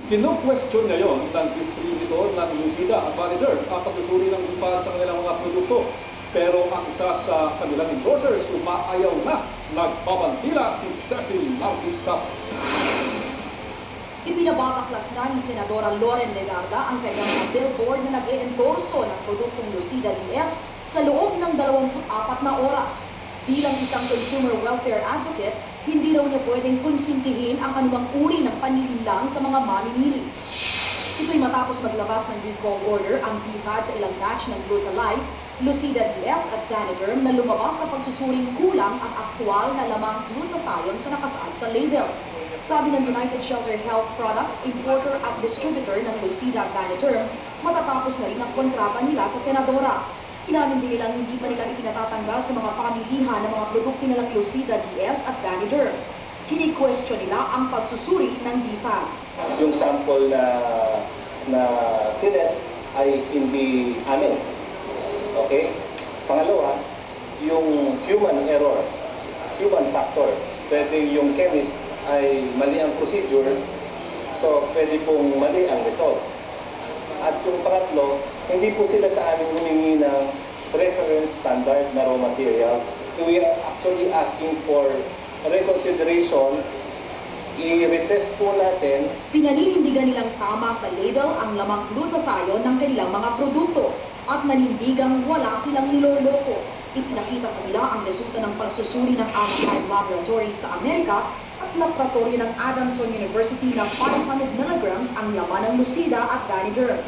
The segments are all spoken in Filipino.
Kinu-question ngayon ng distributor ng Lucida at Validerm ang pagsusuri ng DFAD sa kanilang mga produkto. Pero ang isa sa kanilang endorsers umaayaw na, nagbabantila si Cecil Larguisa. Ibinababaklas na ni Senadora Loren Legarda ang kanyang mga billboard na nag-e-endorso ng produktong Lucida DS sa loob ng 24 na oras. Bilang isang consumer welfare advocate, hindi raw niya pwedeng konsintihin ang anumang uri ng panlilinlang sa mga mamimili. Ito'y matapos maglabas ng recall order ang DFAD sa ilang batch ng Glutalite, Lucida DS at Daniderm na lumabas sa pagsusuring kulang ang aktual na lamang glutathione sa nakasaad sa label. Sabi ng United Shelter Health Products, importer at distributor ng Lucida at Daniderm, matatapos na rin ang kontrata nila sa Senadora. Inamin din nilang hindi pa nilang itinatatanggal sa mga pamilihan ng mga produkto nilang Lucida DS at Daniderm. Kini-question nila ang pagsusuri ng DFAD. Yung sample na tinest ay hindi amin. Okay? Pangalawa, yung human error, human factor. Pwede yung chemist ay mali ang procedure, so pwede pong mali ang result. At yung pangatlo, hindi po sila sa amin humingi ng reference standard na raw materials. We are actually asking for reconsideration. I-retest po natin. Pinaninindigan nilang tama sa label ang lamang glutathione ng kanilang mga produkto at nanindigang wala silang niloloko. Ipinakita pa nila ang resulta ng pagsusuri ng Alpine Laboratory sa Amerika at laboratorio ng Adamson University na 500 mg ang laman ng Lucida at Daniderm.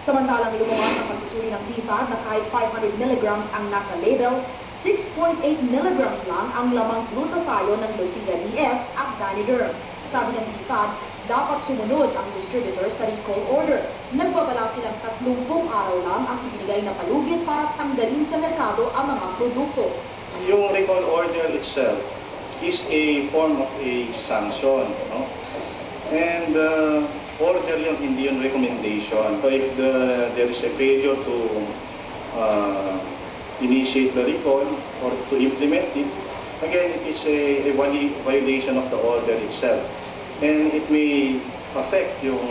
Samantalang lumabas ang pagsusuri ng DFAD na kahit 500 mg ang nasa label, 6.8 mg lang ang lamang glutathione ng Lucida DS at Daniderm. Sabi ng DFAD, dapat sumunod ang distributor sa recall order. Nagbabala silang 30 araw lang ang ibinigay na palugit para tanggalin sa merkado ang mga produkto. Yung recall order itself is a form of a sanction, no? And order yun, hindi yun recommendation. So if there is a failure to initiate the recall or to implement it, again, it is a violation of the order itself. And it may affect yung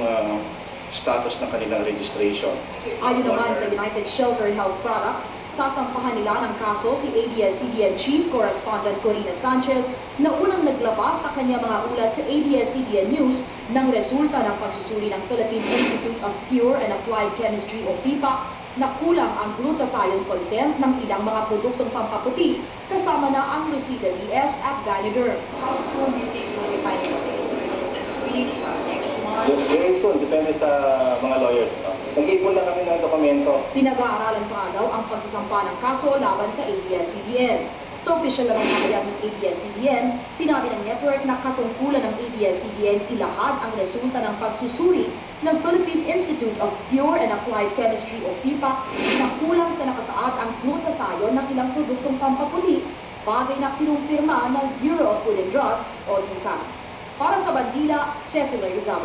status ng kanilang registration. Ayon naman sa United Shelter Health Products, sasampahan nila ng kaso si ABS-CBN Chief Correspondent Corina Sanchez na unang naglabas sa kanya mga ulat sa ABS-CBN News ng resulta ng pagsusuri ng Philippine Institute of Pure and Applied Chemistry o PIPAC na kulang ang glutathione content ng ilang mga produktong pampaputi kasama na ang Lucida DS at Daniderm. How soon do you think we'll be finding the case? This week, next month? Very soon, depende sa mga lawyers. No? Nag-ipon na kami ng dokumento. Pinag-aaralan pa daw ang pagsasampa ng kaso laban sa ABS-CBN. Sa opisyal na pahayag ng ABS-CBN, sinabi ng network na katungkulan ng ABS-CBN ilahad ang resulta ng pagsusuri ng Philippine Institute of Pure and Applied Chemistry o PIPAC na kulang sa nakasaad ang glutathione ng ilang produktong pampaputi, bagay na kinumpirma ng Bureau of Food and Drugs o DFAD. Para sa Bandila, Cecil Larguisa.